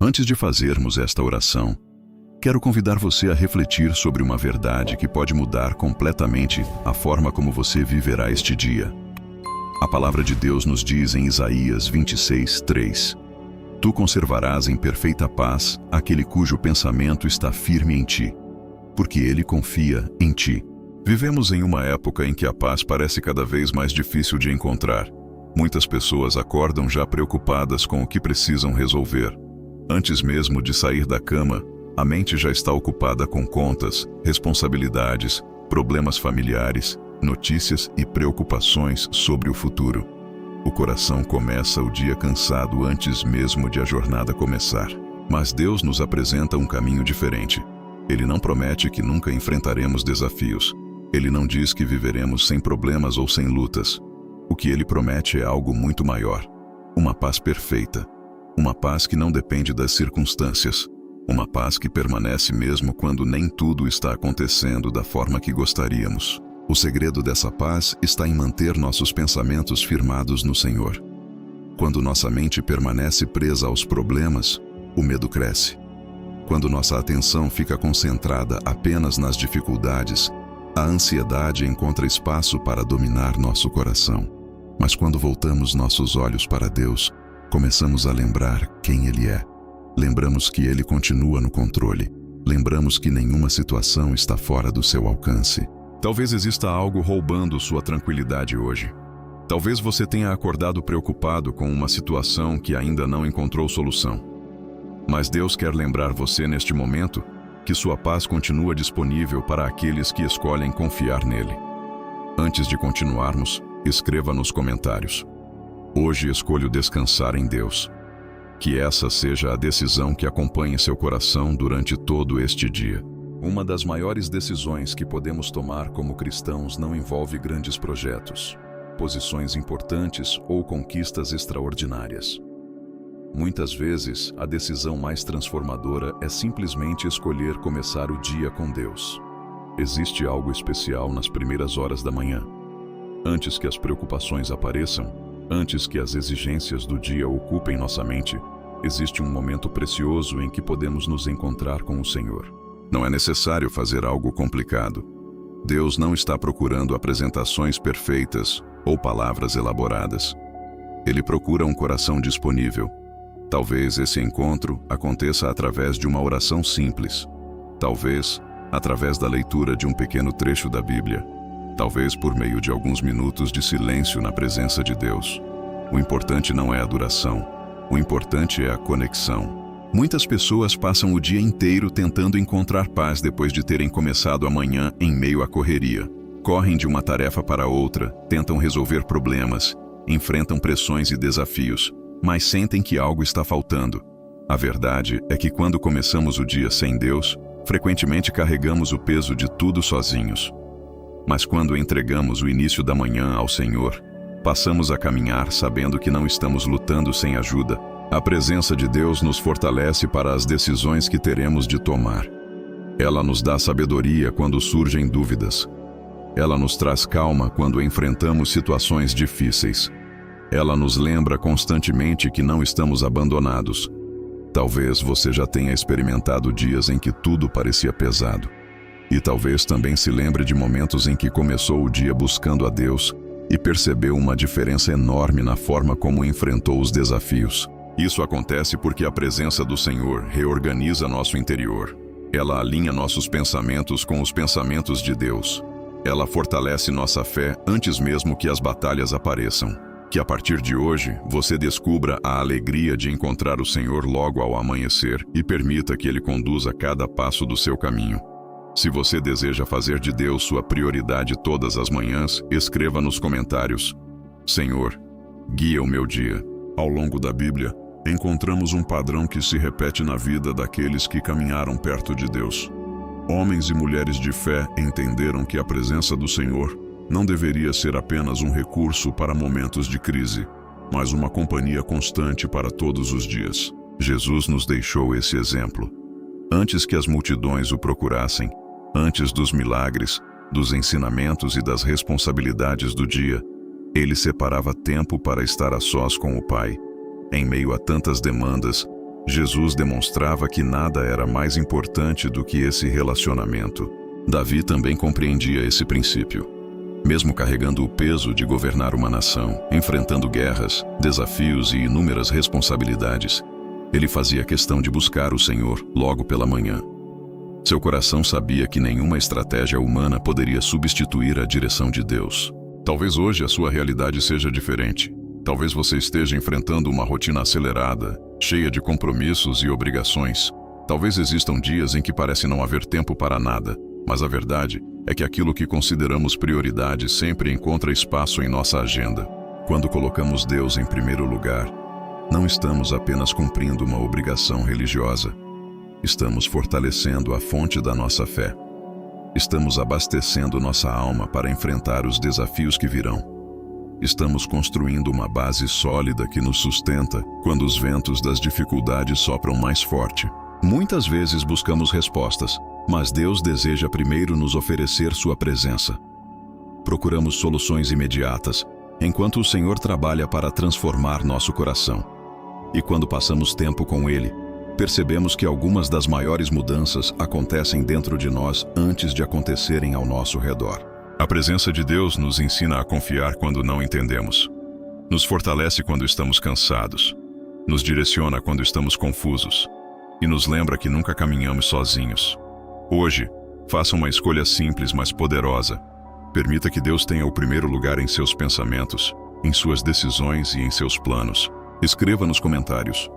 Antes de fazermos esta oração, quero convidar você a refletir sobre uma verdade que pode mudar completamente a forma como você viverá este dia. A palavra de Deus nos diz em Isaías 26:3: Tu conservarás em perfeita paz aquele cujo pensamento está firme em ti, porque ele confia em ti. Vivemos em uma época em que a paz parece cada vez mais difícil de encontrar. Muitas pessoas acordam já preocupadas com o que precisam resolver. Antes mesmo de sair da cama, a mente já está ocupada com contas, responsabilidades, problemas familiares, notícias e preocupações sobre o futuro. O coração começa o dia cansado antes mesmo de a jornada começar. Mas Deus nos apresenta um caminho diferente. Ele não promete que nunca enfrentaremos desafios. Ele não diz que viveremos sem problemas ou sem lutas. O que ele promete é algo muito maior. Uma paz perfeita. Uma paz que não depende das circunstâncias. Uma paz que permanece mesmo quando nem tudo está acontecendo da forma que gostaríamos. O segredo dessa paz está em manter nossos pensamentos firmados no Senhor. Quando nossa mente permanece presa aos problemas, o medo cresce. Quando nossa atenção fica concentrada apenas nas dificuldades, a ansiedade encontra espaço para dominar nosso coração. Mas quando voltamos nossos olhos para Deus, começamos a lembrar quem Ele é. Lembramos que Ele continua no controle. Lembramos que nenhuma situação está fora do seu alcance. Talvez exista algo roubando sua tranquilidade hoje. Talvez você tenha acordado preocupado com uma situação que ainda não encontrou solução. Mas Deus quer lembrar você neste momento que sua paz continua disponível para aqueles que escolhem confiar nele. Antes de continuarmos, escreva nos comentários: Hoje escolho descansar em Deus. Que essa seja a decisão que acompanhe seu coração durante todo este dia. Uma das maiores decisões que podemos tomar como cristãos não envolve grandes projetos, posições importantes ou conquistas extraordinárias. Muitas vezes, a decisão mais transformadora é simplesmente escolher começar o dia com Deus. Existe algo especial nas primeiras horas da manhã. Antes que as preocupações apareçam, antes que as exigências do dia ocupem nossa mente, existe um momento precioso em que podemos nos encontrar com o Senhor. Não é necessário fazer algo complicado. Deus não está procurando apresentações perfeitas ou palavras elaboradas. Ele procura um coração disponível. Talvez esse encontro aconteça através de uma oração simples. Talvez através da leitura de um pequeno trecho da Bíblia. Talvez por meio de alguns minutos de silêncio na presença de Deus. O importante não é a duração. O importante é a conexão. Muitas pessoas passam o dia inteiro tentando encontrar paz depois de terem começado a manhã em meio à correria. Correm de uma tarefa para outra, tentam resolver problemas, enfrentam pressões e desafios, mas sentem que algo está faltando. A verdade é que quando começamos o dia sem Deus, frequentemente carregamos o peso de tudo sozinhos. Mas quando entregamos o início da manhã ao Senhor, passamos a caminhar sabendo que não estamos lutando sem ajuda. A presença de Deus nos fortalece para as decisões que teremos de tomar. Ela nos dá sabedoria quando surgem dúvidas. Ela nos traz calma quando enfrentamos situações difíceis. Ela nos lembra constantemente que não estamos abandonados. Talvez você já tenha experimentado dias em que tudo parecia pesado. E talvez também se lembre de momentos em que começou o dia buscando a Deus e percebeu uma diferença enorme na forma como enfrentou os desafios. Isso acontece porque a presença do Senhor reorganiza nosso interior. Ela alinha nossos pensamentos com os pensamentos de Deus. Ela fortalece nossa fé antes mesmo que as batalhas apareçam. Que a partir de hoje, você descubra a alegria de encontrar o Senhor logo ao amanhecer e permita que Ele conduza cada passo do seu caminho. Se você deseja fazer de Deus sua prioridade todas as manhãs, escreva nos comentários: Senhor, guia o meu dia. Ao longo da Bíblia, encontramos um padrão que se repete na vida daqueles que caminharam perto de Deus. Homens e mulheres de fé entenderam que a presença do Senhor não deveria ser apenas um recurso para momentos de crise, mas uma companhia constante para todos os dias. Jesus nos deixou esse exemplo. Antes que as multidões o procurassem, antes dos milagres, dos ensinamentos e das responsabilidades do dia, ele separava tempo para estar a sós com o Pai. Em meio a tantas demandas, Jesus demonstrava que nada era mais importante do que esse relacionamento. Davi também compreendia esse princípio. Mesmo carregando o peso de governar uma nação, enfrentando guerras, desafios e inúmeras responsabilidades, ele fazia questão de buscar o Senhor logo pela manhã. Seu coração sabia que nenhuma estratégia humana poderia substituir a direção de Deus. Talvez hoje a sua realidade seja diferente. Talvez você esteja enfrentando uma rotina acelerada, cheia de compromissos e obrigações. Talvez existam dias em que parece não haver tempo para nada, mas a verdade é que aquilo que consideramos prioridade sempre encontra espaço em nossa agenda. Quando colocamos Deus em primeiro lugar, não estamos apenas cumprindo uma obrigação religiosa. Estamos fortalecendo a fonte da nossa fé. Estamos abastecendo nossa alma para enfrentar os desafios que virão. Estamos construindo uma base sólida que nos sustenta quando os ventos das dificuldades sopram mais forte. Muitas vezes buscamos respostas, mas Deus deseja primeiro nos oferecer sua presença. Procuramos soluções imediatas, enquanto o Senhor trabalha para transformar nosso coração. E quando passamos tempo com Ele, percebemos que algumas das maiores mudanças acontecem dentro de nós antes de acontecerem ao nosso redor. A presença de Deus nos ensina a confiar quando não entendemos. Nos fortalece quando estamos cansados. Nos direciona quando estamos confusos. E nos lembra que nunca caminhamos sozinhos. Hoje, faça uma escolha simples, mas poderosa. Permita que Deus tenha o primeiro lugar em seus pensamentos, em suas decisões e em seus planos. Escreva nos comentários: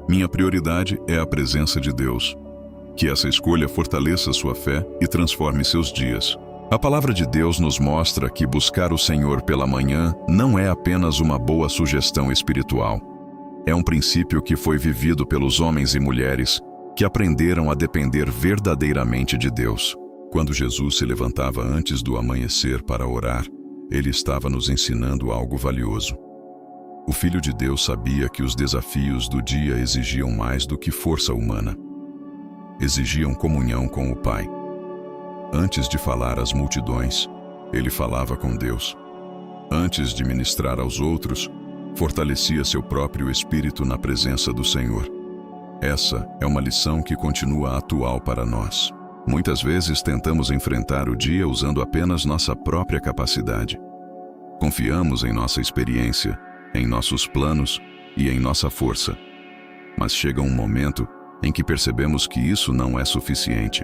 minha prioridade é a presença de Deus. Que essa escolha fortaleça sua fé e transforme seus dias. A palavra de Deus nos mostra que buscar o Senhor pela manhã não é apenas uma boa sugestão espiritual. É um princípio que foi vivido pelos homens e mulheres que aprenderam a depender verdadeiramente de Deus. Quando Jesus se levantava antes do amanhecer para orar, ele estava nos ensinando algo valioso. O Filho de Deus sabia que os desafios do dia exigiam mais do que força humana. Exigiam comunhão com o Pai. Antes de falar às multidões, ele falava com Deus. Antes de ministrar aos outros, fortalecia seu próprio espírito na presença do Senhor. Essa é uma lição que continua atual para nós. Muitas vezes tentamos enfrentar o dia usando apenas nossa própria capacidade. Confiamos em nossa experiência, em nossos planos e em nossa força. Mas chega um momento em que percebemos que isso não é suficiente.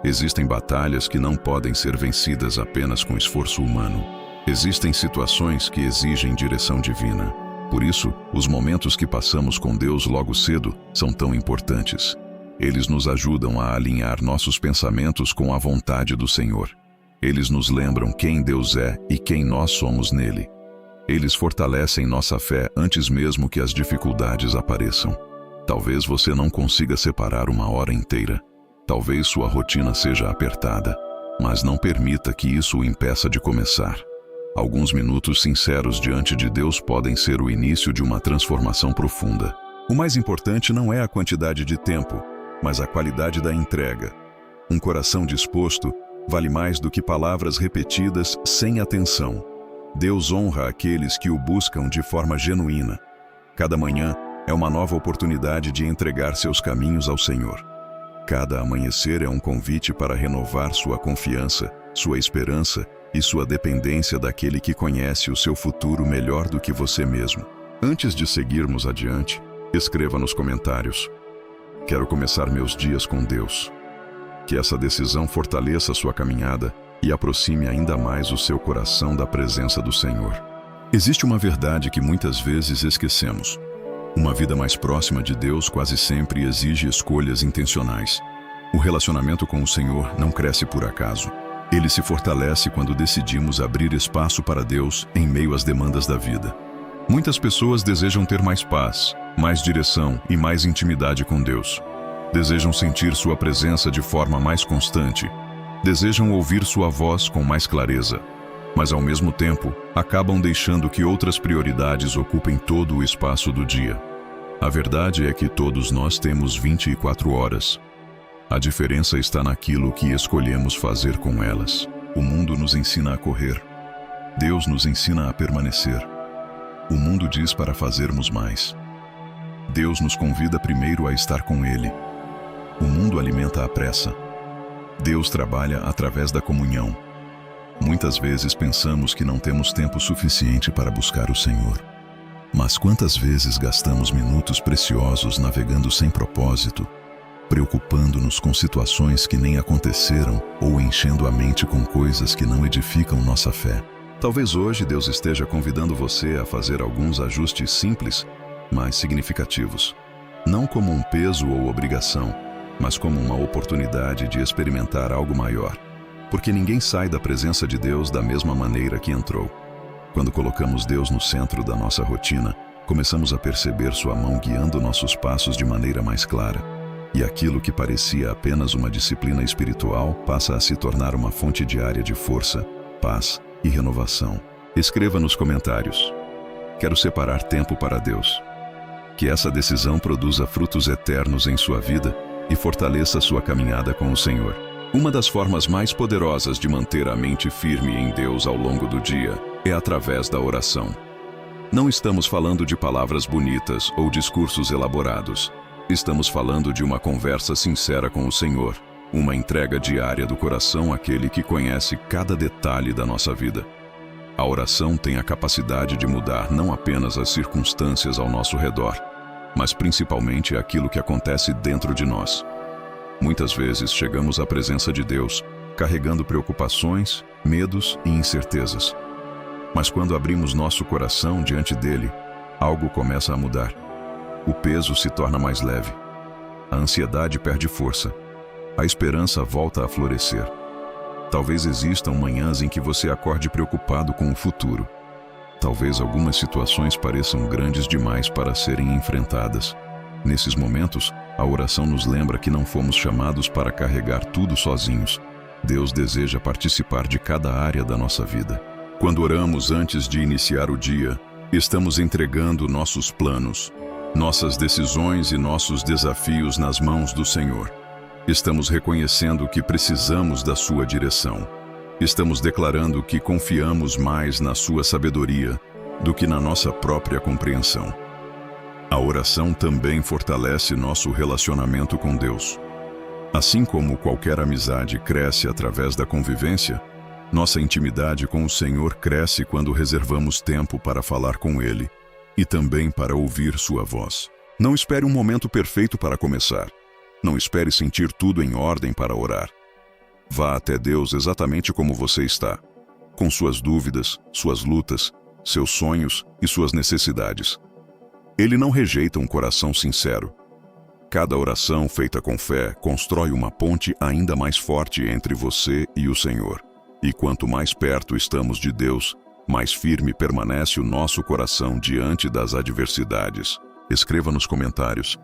Existem batalhas que não podem ser vencidas apenas com esforço humano. Existem situações que exigem direção divina. Por isso, os momentos que passamos com Deus logo cedo são tão importantes. Eles nos ajudam a alinhar nossos pensamentos com a vontade do Senhor. Eles nos lembram quem Deus é e quem nós somos nele. Eles fortalecem nossa fé antes mesmo que as dificuldades apareçam. Talvez você não consiga separar uma hora inteira. Talvez sua rotina seja apertada, mas não permita que isso o impeça de começar. Alguns minutos sinceros diante de Deus podem ser o início de uma transformação profunda. O mais importante não é a quantidade de tempo, mas a qualidade da entrega. Um coração disposto vale mais do que palavras repetidas sem atenção. Deus honra aqueles que o buscam de forma genuína. Cada manhã é uma nova oportunidade de entregar seus caminhos ao Senhor. Cada amanhecer é um convite para renovar sua confiança, sua esperança e sua dependência daquele que conhece o seu futuro melhor do que você mesmo. Antes de seguirmos adiante, escreva nos comentários: quero começar meus dias com Deus. Que essa decisão fortaleça sua caminhada e aproxime ainda mais o seu coração da presença do Senhor. Existe uma verdade que muitas vezes esquecemos. Uma vida mais próxima de Deus quase sempre exige escolhas intencionais. O relacionamento com o Senhor não cresce por acaso. Ele se fortalece quando decidimos abrir espaço para Deus em meio às demandas da vida. Muitas pessoas desejam ter mais paz, mais direção e mais intimidade com Deus. Desejam sentir sua presença de forma mais constante. Desejam ouvir sua voz com mais clareza. Mas ao mesmo tempo, acabam deixando que outras prioridades ocupem todo o espaço do dia. A verdade é que todos nós temos 24 horas. A diferença está naquilo que escolhemos fazer com elas. O mundo nos ensina a correr. Deus nos ensina a permanecer. O mundo diz para fazermos mais. Deus nos convida primeiro a estar com Ele. O mundo alimenta a pressa. Deus trabalha através da comunhão. Muitas vezes pensamos que não temos tempo suficiente para buscar o Senhor. Mas quantas vezes gastamos minutos preciosos navegando sem propósito, preocupando-nos com situações que nem aconteceram ou enchendo a mente com coisas que não edificam nossa fé? Talvez hoje Deus esteja convidando você a fazer alguns ajustes simples, mas significativos. Não como um peso ou obrigação, mas como uma oportunidade de experimentar algo maior. Porque ninguém sai da presença de Deus da mesma maneira que entrou. Quando colocamos Deus no centro da nossa rotina, começamos a perceber sua mão guiando nossos passos de maneira mais clara. E aquilo que parecia apenas uma disciplina espiritual passa a se tornar uma fonte diária de força, paz e renovação. Escreva nos comentários: quero separar tempo para Deus. Que essa decisão produza frutos eternos em sua vida e fortaleça sua caminhada com o Senhor. Uma das formas mais poderosas de manter a mente firme em Deus ao longo do dia é através da oração. Não estamos falando de palavras bonitas ou discursos elaborados. Estamos falando de uma conversa sincera com o Senhor, uma entrega diária do coração àquele que conhece cada detalhe da nossa vida. A oração tem a capacidade de mudar não apenas as circunstâncias ao nosso redor, mas principalmente aquilo que acontece dentro de nós. Muitas vezes chegamos à presença de Deus carregando preocupações, medos e incertezas. Mas quando abrimos nosso coração diante dele, algo começa a mudar. O peso se torna mais leve. A ansiedade perde força. A esperança volta a florescer. Talvez existam manhãs em que você acorde preocupado com o futuro. Talvez algumas situações pareçam grandes demais para serem enfrentadas. Nesses momentos, a oração nos lembra que não fomos chamados para carregar tudo sozinhos. Deus deseja participar de cada área da nossa vida. Quando oramos antes de iniciar o dia, estamos entregando nossos planos, nossas decisões e nossos desafios nas mãos do Senhor. Estamos reconhecendo que precisamos da sua direção. Estamos declarando que confiamos mais na sua sabedoria do que na nossa própria compreensão. A oração também fortalece nosso relacionamento com Deus. Assim como qualquer amizade cresce através da convivência, nossa intimidade com o Senhor cresce quando reservamos tempo para falar com Ele e também para ouvir sua voz. Não espere um momento perfeito para começar. Não espere sentir tudo em ordem para orar. Vá até Deus exatamente como você está, com suas dúvidas, suas lutas, seus sonhos e suas necessidades. Ele não rejeita um coração sincero. Cada oração feita com fé constrói uma ponte ainda mais forte entre você e o Senhor. E quanto mais perto estamos de Deus, mais firme permanece o nosso coração diante das adversidades. Escreva nos comentários: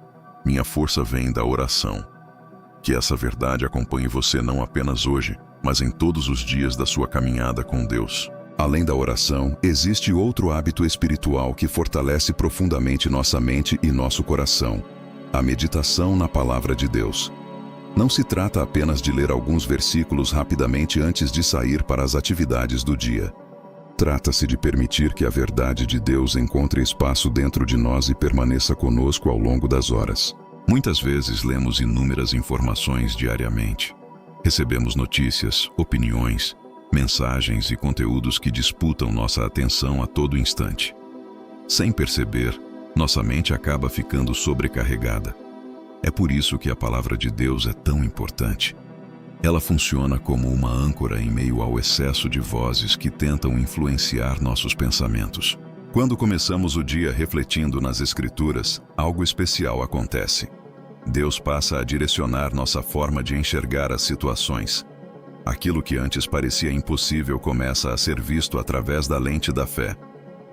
minha força vem da oração. Que essa verdade acompanhe você não apenas hoje, mas em todos os dias da sua caminhada com Deus. Além da oração, existe outro hábito espiritual que fortalece profundamente nossa mente e nosso coração: a meditação na Palavra de Deus. Não se trata apenas de ler alguns versículos rapidamente antes de sair para as atividades do dia. Trata-se de permitir que a verdade de Deus encontre espaço dentro de nós e permaneça conosco ao longo das horas. Muitas vezes lemos inúmeras informações diariamente. Recebemos notícias, opiniões, mensagens e conteúdos que disputam nossa atenção a todo instante. Sem perceber, nossa mente acaba ficando sobrecarregada. É por isso que a palavra de Deus é tão importante. Ela funciona como uma âncora em meio ao excesso de vozes que tentam influenciar nossos pensamentos. Quando começamos o dia refletindo nas Escrituras, algo especial acontece. Deus passa a direcionar nossa forma de enxergar as situações. Aquilo que antes parecia impossível começa a ser visto através da lente da fé.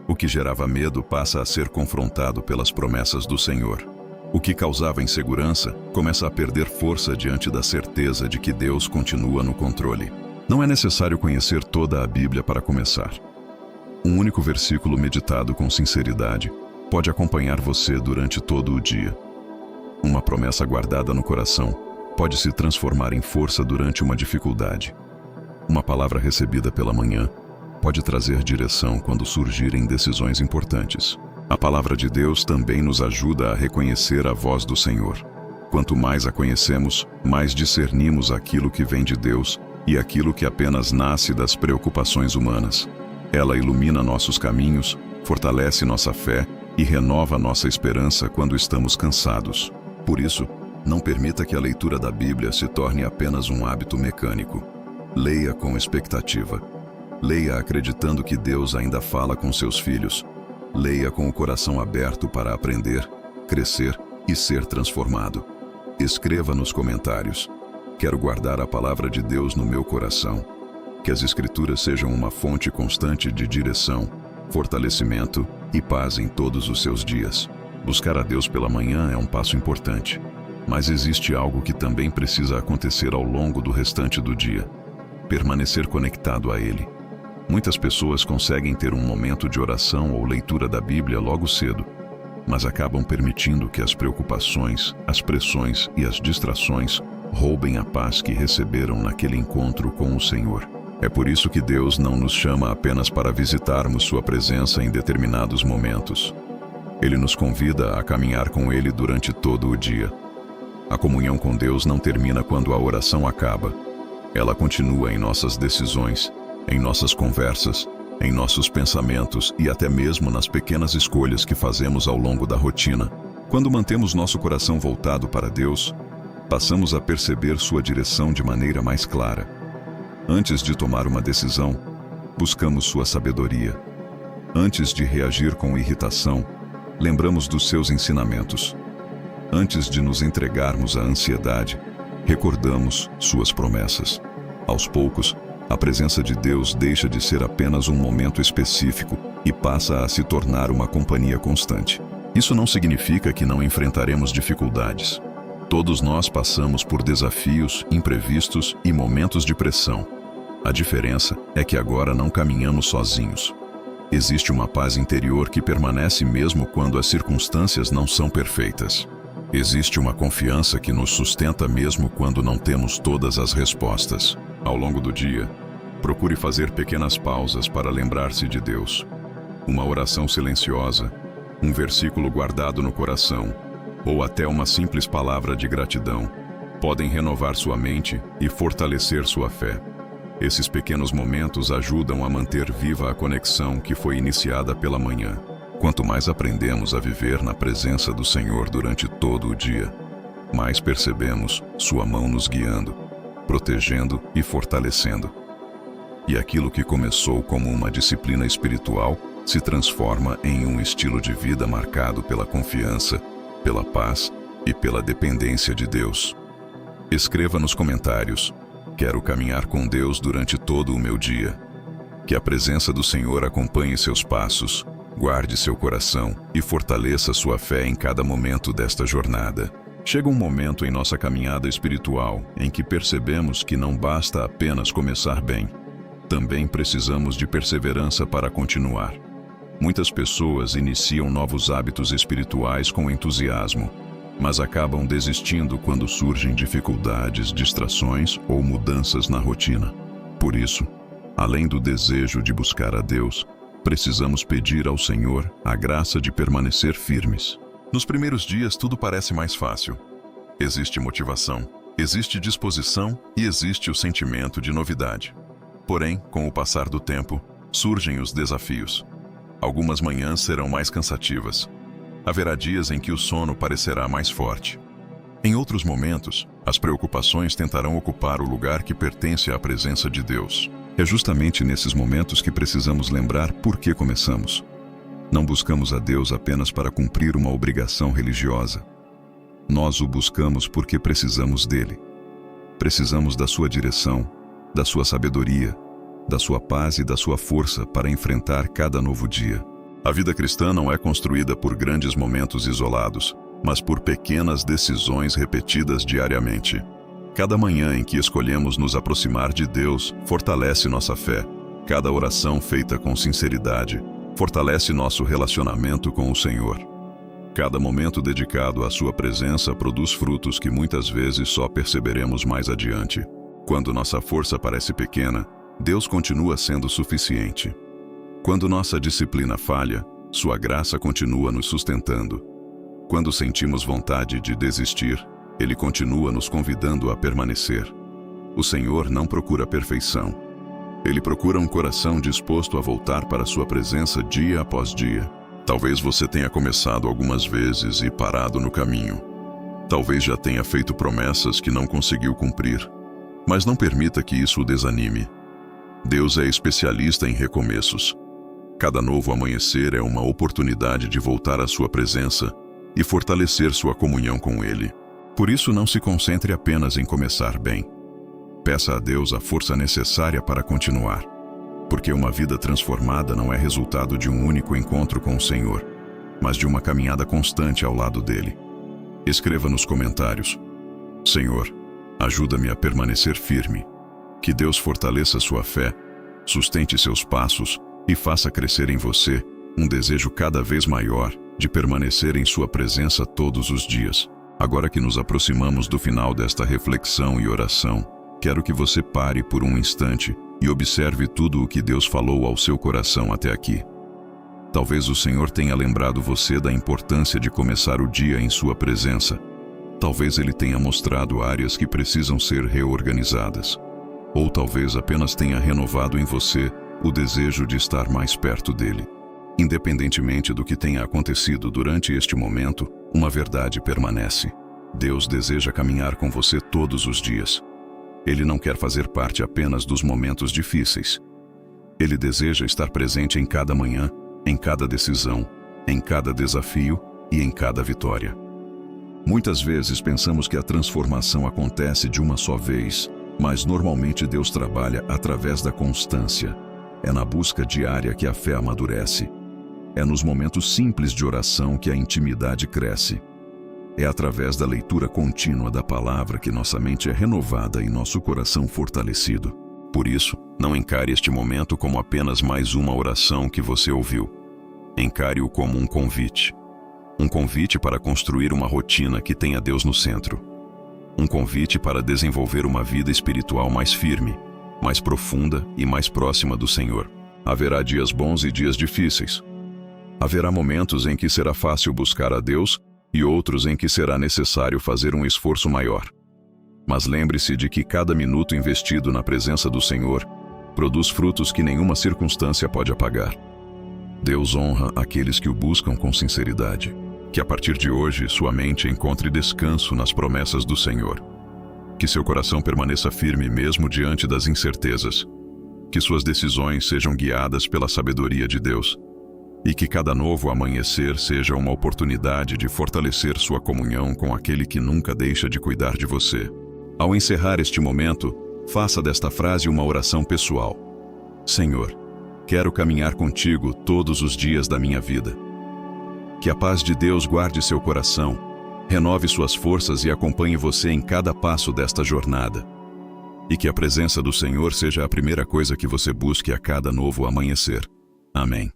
O que gerava medo passa a ser confrontado pelas promessas do Senhor. O que causava insegurança começa a perder força diante da certeza de que Deus continua no controle. Não é necessário conhecer toda a Bíblia para começar. Um único versículo meditado com sinceridade pode acompanhar você durante todo o dia. Uma promessa guardada no coração pode se transformar em força durante uma dificuldade. Uma palavra recebida pela manhã pode trazer direção quando surgirem decisões importantes. A palavra de Deus também nos ajuda a reconhecer a voz do Senhor. Quanto mais a conhecemos, mais discernimos aquilo que vem de Deus e aquilo que apenas nasce das preocupações humanas. Ela ilumina nossos caminhos, fortalece nossa fé e renova nossa esperança quando estamos cansados. Por isso, não permita que a leitura da Bíblia se torne apenas um hábito mecânico. Leia com expectativa. Leia acreditando que Deus ainda fala com seus filhos. Leia com o coração aberto para aprender, crescer e ser transformado. Escreva nos comentários: quero guardar a palavra de Deus no meu coração. Que as Escrituras sejam uma fonte constante de direção, fortalecimento e paz em todos os seus dias. Buscar a Deus pela manhã é um passo importante, mas existe algo que também precisa acontecer ao longo do restante do dia: permanecer conectado a Ele. Muitas pessoas conseguem ter um momento de oração ou leitura da Bíblia logo cedo, mas acabam permitindo que as preocupações, as pressões e as distrações roubem a paz que receberam naquele encontro com o Senhor. É por isso que Deus não nos chama apenas para visitarmos sua presença em determinados momentos. Ele nos convida a caminhar com Ele durante todo o dia. A comunhão com Deus não termina quando a oração acaba. Ela continua em nossas decisões, em nossas conversas, em nossos pensamentos e até mesmo nas pequenas escolhas que fazemos ao longo da rotina. Quando mantemos nosso coração voltado para Deus, passamos a perceber sua direção de maneira mais clara. Antes de tomar uma decisão, buscamos sua sabedoria. Antes de reagir com irritação, lembramos dos seus ensinamentos. Antes de nos entregarmos à ansiedade, recordamos suas promessas. Aos poucos, a presença de Deus deixa de ser apenas um momento específico e passa a se tornar uma companhia constante. Isso não significa que não enfrentaremos dificuldades. Todos nós passamos por desafios, imprevistos e momentos de pressão. A diferença é que agora não caminhamos sozinhos. Existe uma paz interior que permanece mesmo quando as circunstâncias não são perfeitas. Existe uma confiança que nos sustenta mesmo quando não temos todas as respostas. Ao longo do dia, procure fazer pequenas pausas para lembrar-se de Deus. Uma oração silenciosa, um versículo guardado no coração, ou até uma simples palavra de gratidão, podem renovar sua mente e fortalecer sua fé. Esses pequenos momentos ajudam a manter viva a conexão que foi iniciada pela manhã. Quanto mais aprendemos a viver na presença do Senhor durante todo o dia, mais percebemos sua mão nos guiando, protegendo e fortalecendo. E aquilo que começou como uma disciplina espiritual se transforma em um estilo de vida marcado pela confiança, pela paz e pela dependência de Deus. Escreva nos comentários: quero caminhar com Deus durante todo o meu dia. Que a presença do Senhor acompanhe seus passos, guarde seu coração e fortaleça sua fé em cada momento desta jornada. Chega um momento em nossa caminhada espiritual em que percebemos que não basta apenas começar bem. Também precisamos de perseverança para continuar. Muitas pessoas iniciam novos hábitos espirituais com entusiasmo, mas acabam desistindo quando surgem dificuldades, distrações ou mudanças na rotina. Por isso, além do desejo de buscar a Deus, precisamos pedir ao Senhor a graça de permanecer firmes. Nos primeiros dias tudo parece mais fácil. Existe motivação, existe disposição e existe o sentimento de novidade. Porém, com o passar do tempo, surgem os desafios. Algumas manhãs serão mais cansativas. Haverá dias em que o sono parecerá mais forte. Em outros momentos, as preocupações tentarão ocupar o lugar que pertence à presença de Deus. É justamente nesses momentos que precisamos lembrar por que começamos. Não buscamos a Deus apenas para cumprir uma obrigação religiosa. Nós o buscamos porque precisamos dele. Precisamos da sua direção, da sua sabedoria, da sua paz e da sua força para enfrentar cada novo dia. A vida cristã não é construída por grandes momentos isolados, mas por pequenas decisões repetidas diariamente. Cada manhã em que escolhemos nos aproximar de Deus fortalece nossa fé. Cada oração feita com sinceridade fortalece nosso relacionamento com o Senhor. Cada momento dedicado à sua presença produz frutos que muitas vezes só perceberemos mais adiante. Quando nossa força parece pequena, Deus continua sendo suficiente. Quando nossa disciplina falha, Sua graça continua nos sustentando. Quando sentimos vontade de desistir, Ele continua nos convidando a permanecer. O Senhor não procura perfeição. Ele procura um coração disposto a voltar para sua presença dia após dia. Talvez você tenha começado algumas vezes e parado no caminho. Talvez já tenha feito promessas que não conseguiu cumprir. Mas não permita que isso o desanime. Deus é especialista em recomeços. Cada novo amanhecer é uma oportunidade de voltar à sua presença e fortalecer sua comunhão com Ele. Por isso, não se concentre apenas em começar bem. Peça a Deus a força necessária para continuar, porque uma vida transformada não é resultado de um único encontro com o Senhor, mas de uma caminhada constante ao lado dele. Escreva nos comentários: Senhor, ajuda-me a permanecer firme. Que Deus fortaleça sua fé, sustente seus passos e faça crescer em você um desejo cada vez maior de permanecer em sua presença todos os dias. Agora que nos aproximamos do final desta reflexão e oração, quero que você pare por um instante e observe tudo o que Deus falou ao seu coração até aqui. Talvez o Senhor tenha lembrado você da importância de começar o dia em sua presença. Talvez Ele tenha mostrado áreas que precisam ser reorganizadas. Ou talvez apenas tenha renovado em você o desejo de estar mais perto dele. Independentemente do que tenha acontecido durante este momento, uma verdade permanece. Deus deseja caminhar com você todos os dias. Ele não quer fazer parte apenas dos momentos difíceis. Ele deseja estar presente em cada manhã, em cada decisão, em cada desafio e em cada vitória. Muitas vezes pensamos que a transformação acontece de uma só vez, mas normalmente Deus trabalha através da constância. É na busca diária que a fé amadurece. É nos momentos simples de oração que a intimidade cresce. É através da leitura contínua da palavra que nossa mente é renovada e nosso coração fortalecido. Por isso, não encare este momento como apenas mais uma oração que você ouviu. Encare-o como um convite. Um convite para construir uma rotina que tenha Deus no centro. Um convite para desenvolver uma vida espiritual mais firme, mais profunda e mais próxima do Senhor. Haverá dias bons e dias difíceis. Haverá momentos em que será fácil buscar a Deus e outros em que será necessário fazer um esforço maior. Mas lembre-se de que cada minuto investido na presença do Senhor produz frutos que nenhuma circunstância pode apagar. Deus honra aqueles que o buscam com sinceridade. Que a partir de hoje sua mente encontre descanso nas promessas do Senhor. Que seu coração permaneça firme mesmo diante das incertezas. Que suas decisões sejam guiadas pela sabedoria de Deus. E que cada novo amanhecer seja uma oportunidade de fortalecer sua comunhão com aquele que nunca deixa de cuidar de você. Ao encerrar este momento, faça desta frase uma oração pessoal. Senhor, quero caminhar contigo todos os dias da minha vida. Que a paz de Deus guarde seu coração, renove suas forças e acompanhe você em cada passo desta jornada. E que a presença do Senhor seja a primeira coisa que você busque a cada novo amanhecer. Amém.